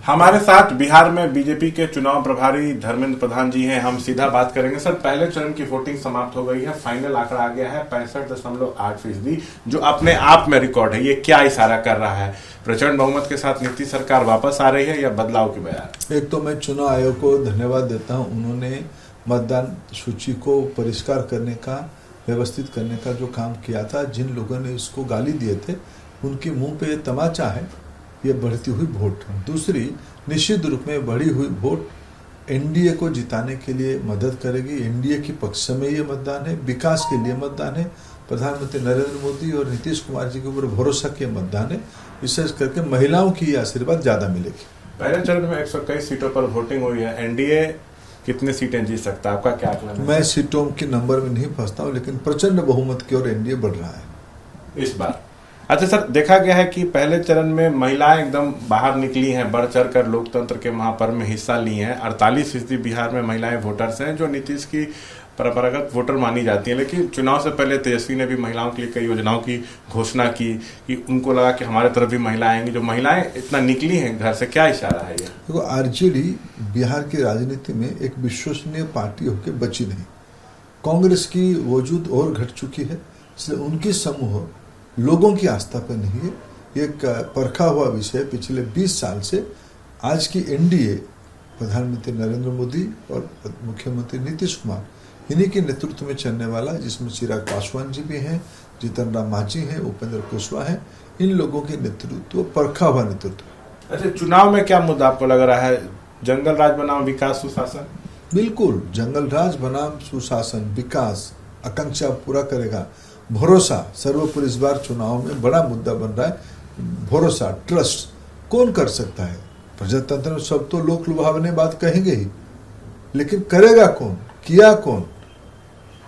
हमारे साथ बिहार में बीजेपी के चुनाव प्रभारी धर्मेंद्र प्रधान जी हैं। हम सीधा बात करेंगे। सर, पहले चरण की वोटिंग समाप्त हो गई है, फाइनल आंकड़ा आ गया है 65.8%, जो अपने आप में रिकॉर्ड है। ये क्या इशारा कर रहा है? प्रचंड बहुमत के साथ नीतीश सरकार वापस आ रही है या बदलाव की बजाय? एक तो मैं चुनाव आयोग को धन्यवाद देता हूं, उन्होंने मतदान सूची को परिष्कार करने का, व्यवस्थित करने का जो काम किया था। जिन लोगों ने इसको गाली दिए थे उनके मुंह पे तमाचा है ये बढ़ती हुई वोट। दूसरी, निश्चित रूप में बढ़ी हुई वोट एनडीए को जिताने के लिए मदद करेगी। एनडीए के पक्ष में ये मतदान है, विकास के लिए मतदान है, प्रधानमंत्री नरेंद्र मोदी और नीतीश कुमार जी के ऊपर भरोसा के मतदान है। विशेष करके महिलाओं की आशीर्वाद ज्यादा मिलेगी। पहले चरण में 121 सीटों पर वोटिंग हुई है। एनडीए कितनी सीटें जीत सकता है, आपका क्या आकलन है? मैं सीटों के नंबर में नहीं फंसता हूँ, लेकिन प्रचंड बहुमत की ओर एनडीए बढ़ रहा है इस बार। अच्छा सर, देखा गया है कि पहले चरण में महिलाएं एकदम बाहर निकली हैं, बढ़ चढ़ कर लोकतंत्र के महापर्व में हिस्सा ली हैं। 48% बिहार में महिलाएं वोटर्स हैं, जो नीतीश की परंपरागत वोटर मानी जाती है। लेकिन चुनाव से पहले तेजस्वी ने भी महिलाओं के लिए कई योजनाओं की घोषणा की कि उनको लगा कि हमारे तरफ भी महिलाएं आएंगी। जो महिलाएं इतना निकली हैं घर से, क्या इशारा है ये? देखो, आरजेडी बिहार की राजनीति में एक विश्वसनीय पार्टी होकर बची नहीं। कांग्रेस की वजूद और घट चुकी है, इसलिए उनकी समूह लोगों की आस्था पर नहीं है। एक परखा हुआ विषय पिछले 20 साल से आज की एनडीए, प्रधानमंत्री नरेंद्र मोदी और मुख्यमंत्री नीतीश कुमार, इन्हीं के नेतृत्व में चलने वाला, जिसमें चिराग पासवान जी भी हैं, जीतन राम मांझी हैं, उपेंद्र कुशवाहा हैं। इन लोगों के नेतृत्व परखा हुआ नेतृत्व। अच्छा, चुनाव में क्या मुद्दा आपको लग रहा है? जंगल राज बनाम विकास सुशासन? बिल्कुल, जंगल राज बनाम सुशासन, विकास, आकांक्षा पूरा करेगा। भरोसा सर्वोपरि इस बार चुनाव में बड़ा मुद्दा बन रहा है। भरोसा, ट्रस्ट कौन कर सकता है? प्रजातंत्र में सब तो लोक लुभावने बात कहेंगे ही, लेकिन करेगा कौन, किया कौन?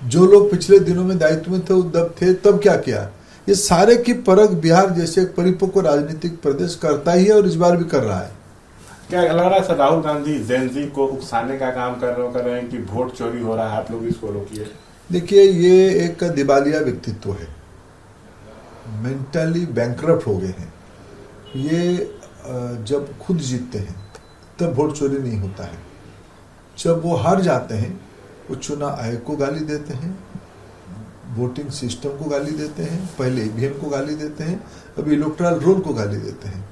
जो लोग पिछले दिनों में दायित्व में थे तब क्या किया? ये सारे की परख बिहार जैसे एक परिपक्व राजनीतिक प्रदेश करता ही है और इस बार भी कर रहा है। क्या लग रहा है सर, राहुल गांधी जेनजी को उकसाने का काम कर रहे हैं कि वोट चोरी हो रहा है, आप लोग इसको रोकिए? देखिए, ये एक दिवालिया व्यक्तित्व है, मेंटली बैंकरप्ट हो गए हैं। ये जब खुद जीतते हैं तब वोट चोरी नहीं होता है। जब वो हार जाते हैं वो चुनाव आयोग को गाली देते हैं, वोटिंग सिस्टम को गाली देते हैं, पहले ईवीएम को गाली देते हैं, अब इलेक्टोरल रोल को गाली देते हैं।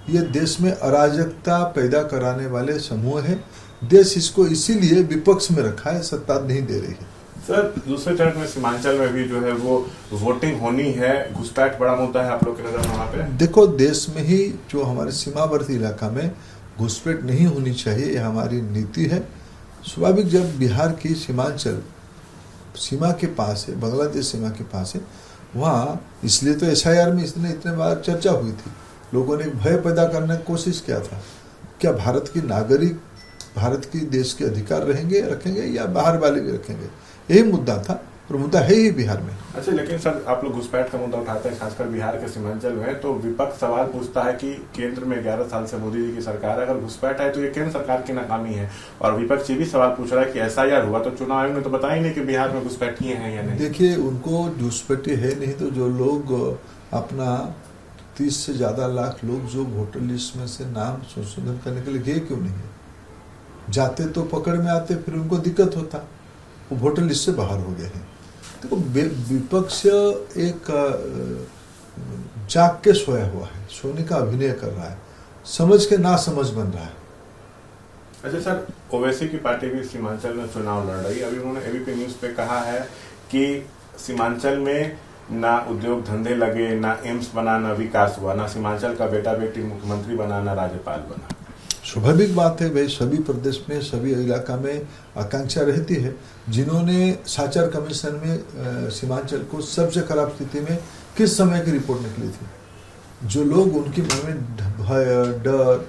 ये देश में अराजकता पैदा कराने वाले समूह है। देश इसको इसीलिए विपक्ष में रखा है, सत्ता नहीं दे रही है। सर, दूसरे चरण में सीमांचल में भी जो है वो वोटिंग होनी है। घुसपैठ बड़ा मुद्दा है आप लोग की नजर में वहां पे? देखो, देश में ही जो हमारे सीमावर्ती इलाका में घुसपैठ नहीं होनी चाहिए, ये हमारी नीति है। स्वाभाविक, जब बिहार की सीमांचल सीमा के पास है, बांग्लादेश सीमा के पास है, वहाँ इसलिए तो एसआईआर में इसने इतने बार चर्चा हुई थी। लोगों ने भय पैदा करने की कोशिश किया था, क्या भारत की नागरिक भारत की देश के अधिकार रखेंगे या बाहर वाले भी रखेंगे? यही मुद्दा था और मुद्दा है ही बिहार में। अच्छा, लेकिन सर आप लोग घुसपैठ का मुद्दा उठाते हैं, खासकर बिहार के सीमांचल में, तो विपक्ष सवाल पूछता है कि केंद्र में 11 साल से मोदी जी की सरकार है, अगर घुसपैठ है तो ये केंद्र सरकार की नाकामी है। और विपक्ष ये भी सवाल पूछ रहा है कि एसआईआर हुआ तो चुनाव आयोग ने तो बताया ही नहीं कि बिहार में घुसपैठिए हैं या नहीं। देखिए, उनको घुसपैठी है नहीं तो जो लोग अपना 30 से ज्यादा लाख लोग जो वोटर लिस्ट में से नाम संशोधन करने के लिए गए क्यों नहीं है? जाते तो पकड़ में आते, फिर उनको दिक्कत होता, वो वोटर लिस्ट से बाहर हो गए हैं। देखो, विपक्ष एक जाग के सोया हुआ है, सोने का अभिनय कर रहा है, समझ के ना समझ बन रहा है। अच्छा सर, ओवैसी की पार्टी भी सीमांचल में चुनाव लड़ रही है। अभी उन्होंने एबीपी न्यूज पे कहा है कि सीमांचल में ना उद्योग धंधे लगे, ना एम्स बना, ना विकास हुआ, ना सीमांचल का बेटा बेटी मुख्यमंत्री बना, ना राज्यपाल बना। स्वाभाविक बात है भाई, सभी प्रदेश में सभी इलाका में आकांक्षा रहती है। जिन्होंने साचार कमीशन में सीमांचल को सबसे खराब स्थिति में किस समय की रिपोर्ट निकली थी, जो लोग उनके मन में भय, डर,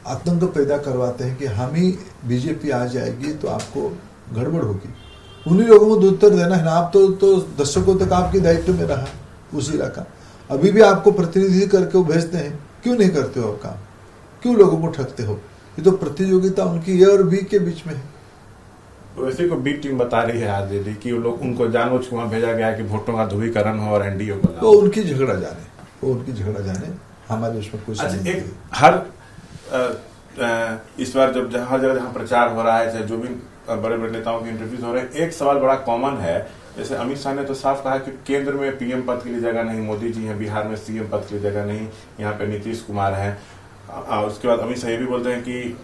आतंक पैदा करवाते हैं कि हम ही बीजेपी आ जाएगी तो आपको गड़बड़ होगी, उन्हीं लोगों को उत्तर देना है ना। आप तो दशकों तक आपके दायित्व में रहा उस इलाका, अभी भी आपको प्रतिनिधि करके वो भेजते हैं, क्यों नहीं करते हो आप काम? क्यों लोगों को ठगते हो? ये तो प्रतियोगिता उनकी ए और बी के बीच में है। वैसे को बी टीम बता रही है आज दीदी कि वो लोग उनको जानबूझ के वहां भेजा गया है कि वोटों का ध्रुवीकरण हो और एनडीए को। तो उनकी झगड़ा जाने, हमारे उसमें कोई अच्छा, एक हर इस बार जब हर जगह जहाँ प्रचार हो रहा है, चाहे जो भी बड़े बड़े नेताओं के इंटरव्यूज हो रहे हैं, एक सवाल बड़ा कॉमन है। जैसे अमित शाह ने तो साफ कहा कि केंद्र में पीएम पद के लिए जगह नहीं, मोदी जी हैं, बिहार में सीएम पद के लिए जगह नहीं, यहाँ पे नीतीश कुमार हैं। उसके बाद अमित शाह ये भी बोलते हैं कि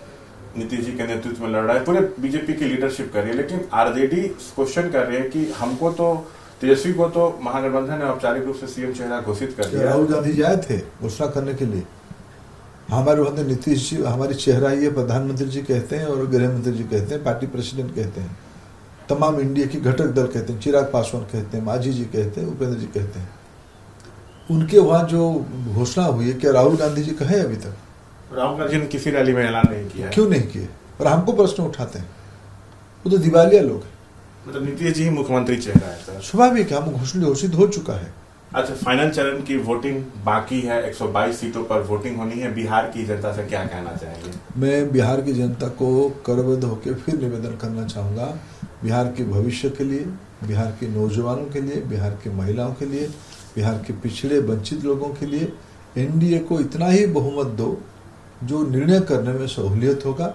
नीतीश जी के नेतृत्व में लड़ रहा है, पूरे बीजेपी की लीडरशिप कर रही है। लेकिन आरजेडी क्वेश्चन कर रही है कि हमको तो, तेजस्वी को तो महागठबंधन ने औपचारिक रूप से सीएम चेहरा घोषित कर दिया। राहुल गांधी जी आए थे घोषणा करने के लिए। हमारे वहां नीतीश जी हमारी चेहरा ही है, प्रधानमंत्री जी कहते हैं और गृह मंत्री जी कहते हैं, पार्टी प्रेसिडेंट कहते हैं, तमाम इंडिया की घटक दल कहते हैं, चिराग पासवान कहते हैं, मांझी जी कहते हैं, उपेंद्र जी कहते हैं। उनके वहां जो घोषणा हुई है, क्या राहुल गांधी जी कहे अभी तक? राहुल गांधी ने किसी रैली में ऐलान नहीं किया है। क्यों नहीं किए? और हमको प्रश्न उठाते हैं, वो तो दिवालिया लोग हैं। मतलब नीतीश जी मुख्यमंत्री चेहरा है सर। स्वाभाविक है, हम घोषित हो चुका है। अच्छा, फाइनल चरण की वोटिंग बाकी है, 122 सीटों पर वोटिंग होनी है। बिहार की जनता से क्या कहना चाहेंगे? मैं बिहार की जनता को करबद्ध होकर फिर निवेदन करना चाहूँगा, बिहार के भविष्य के लिए, बिहार के नौजवानों के लिए, बिहार की महिलाओं के लिए, बिहार के पिछड़े वंचित लोगों के लिए एनडीए को इतना ही बहुमत दो जो निर्णय करने में सहूलियत होगा।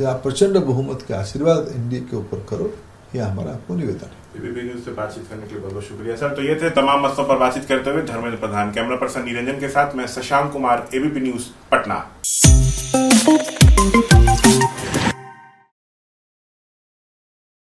या प्रचंड बहुमत के आशीर्वाद एनडीए के ऊपर करो, यह हमारा आपको निवेदन है। एबीपी न्यूज से बातचीत करने के लिए बहुत बहुत शुक्रिया सर। तो ये थे तमाम मसलों पर बातचीत करते हुए धर्मेंद्र प्रधान। कैमरा पर्सन निरंजन के साथ मैं शशांक कुमार, एबीपी न्यूज पटना।